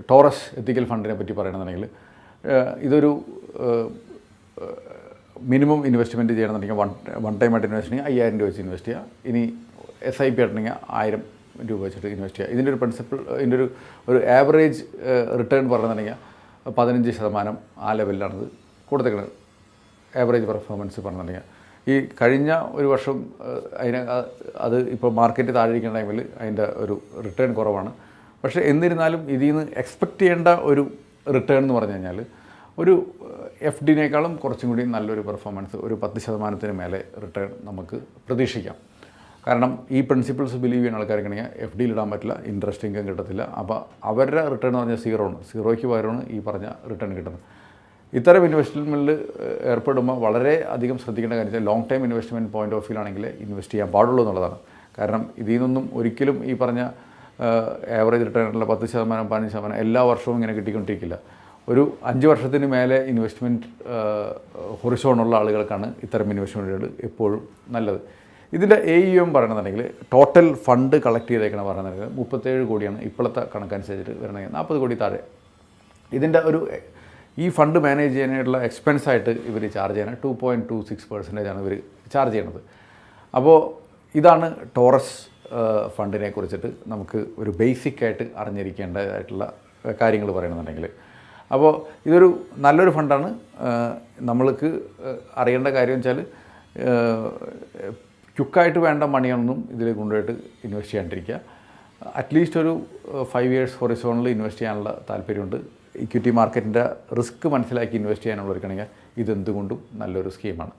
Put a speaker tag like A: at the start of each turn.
A: Taurus എത്തിക്കൽ ഫണ്ടിനെ പറ്റി പറയണമെന്നുണ്ടെങ്കിൽ ഇതൊരു minimum investment ചെയ്യണമെന്നുണ്ടെങ്കിൽ വൺ ടൈമായിട്ട് ഇൻവെസ്റ്റ് ചെയ്യുക 5000 രൂപ വെച്ച് ഇൻവെസ്റ്റ് ചെയ്യുക. ഇനി SIP ആയിട്ടുണ്ടെങ്കിൽ 1000 രൂപ വെച്ചിട്ട് ഇൻവെസ്റ്റ് ചെയ്യുക. ഇതിൻ്റെ ഒരു പ്രിൻസിപ്പിൾ, ഇതിൻ്റെ ഒരു ആവറേജ് റിട്ടേൺ പറയുന്നുണ്ടെങ്കിൽ 15% ആ ലെവലിലാണിത് കൊടുത്തേക്കുന്നത്. ആവറേജ് പെർഫോമൻസ് പറഞ്ഞിട്ടുണ്ടെങ്കിൽ ഈ കഴിഞ്ഞ ഒരു വർഷം അത് ഇപ്പോൾ മാർക്കറ്റ് താഴെ ഇരിക്കുന്ന ടൈമിൽ അതിൻ്റെ ഒരു റിട്ടേൺ കുറവാണ്. പക്ഷേ എന്നിരുന്നാലും ഇതിൽ നിന്ന് എക്സ്പെക്റ്റ് ചെയ്യേണ്ട ഒരു റിട്ടേൺ എന്ന് പറഞ്ഞു കഴിഞ്ഞാൽ ഒരു FDനേക്കാളും കുറച്ചും കൂടി നല്ലൊരു പെർഫോമൻസ്, ഒരു 10% മേലെ റിട്ടേൺ നമുക്ക് പ്രതീക്ഷിക്കാം. കാരണം ഈ പ്രിൻസിപ്പിൾസ് ബിലീവ് ചെയ്യുന്ന ആൾക്കാർക്കാണെങ്കിൽ FDയിൽ ഇടാൻ പറ്റില്ല, ഇൻട്രസ്റ്റ് ഇൻകം കിട്ടത്തില്ല. അപ്പോൾ അവരുടെ റിട്ടേൺ എന്ന് പറഞ്ഞാൽ സീറോയ്ക്ക് പകരമാണ് ഈ പറഞ്ഞ റിട്ടേൺ കിട്ടുന്നത്. ഇത്തരം ഇൻവെസ്റ്റ്മെൻറ്റിൽ ഏർപ്പെടുമ്പോൾ വളരെ അധികം ശ്രദ്ധിക്കേണ്ട കാര്യം long time investment point of വ്യൂലാണെങ്കിൽ ഇൻവെസ്റ്റ് ചെയ്യാൻ പാടുള്ളൂ എന്നുള്ളതാണ്. കാരണം ഇതിൽ നിന്നൊന്നും ഒരിക്കലും ഈ പറഞ്ഞ ആവറേജ് റിട്ടേണുള്ള 10% 15% എല്ലാ വർഷവും ഇങ്ങനെ കിട്ടിക്കൊണ്ടിരിക്കില്ല. ഒരു 5 വർഷത്തിന് മേലെ ഇൻവെസ്റ്റ്മെൻറ്റ് ഹൊറിസോണുള്ള ആളുകൾക്കാണ് ഇത്തരം ഇൻവെസ്റ്റ്മെൻറ്റുകൾ എപ്പോഴും നല്ലത്. ഇതിൻ്റെ AUM പറയണമെന്നുണ്ടെങ്കിൽ ടോട്ടൽ ഫണ്ട് കളക്ട് ചെയ്തേക്കണം പറയുന്നുണ്ടെങ്കിൽ 37 കോടിയാണ് ഇപ്പോഴത്തെ കണക്കനുസരിച്ചിട്ട് വരണമെങ്കിൽ 40 കോടി താഴെ. ഇതിൻ്റെ ഈ ഫണ്ട് മാനേജ് ചെയ്യാനായിട്ടുള്ള എക്സ്പെൻസായിട്ട് ഇവർ ചാർജ് ചെയ്യണം 2.26% ഇവർ ചാർജ് ചെയ്യണത്. അപ്പോൾ ഇതാണ് ടോറസ് ഫണ്ടിനെ കുറിച്ചിട്ട് നമുക്ക് ഒരു ബേസിക്കായിട്ട് അറിഞ്ഞിരിക്കേണ്ടതായിട്ടുള്ള കാര്യങ്ങൾ പറയണമെന്നുണ്ടെങ്കിൽ. അപ്പോൾ ഇതൊരു നല്ലൊരു ഫണ്ടാണ്. നമ്മൾക്ക് അറിയേണ്ട കാര്യം വെച്ചാൽ ക്വിക്കായിട്ട് വേണ്ട മണിയൊന്നും ഇതിൽ കൊണ്ടുപോയിട്ട് ഇൻവെസ്റ്റ് ചെയ്യാണ്ടിരിക്കുക. അറ്റ്ലീസ്റ്റ് ഒരു 5 years ഹൊറിസോണിൽ ഇൻവെസ്റ്റ് ചെയ്യാനുള്ള താല്പര്യമുണ്ട്. ഇക്വിറ്റി മാർക്കറ്റിൻ്റെ റിസ്ക് മനസ്സിലാക്കി ഇൻവെസ്റ്റ് ചെയ്യാനുള്ളവർക്കാണെങ്കിൽ ഇതെന്തുകൊണ്ടും നല്ലൊരു സ്കീമാണ്.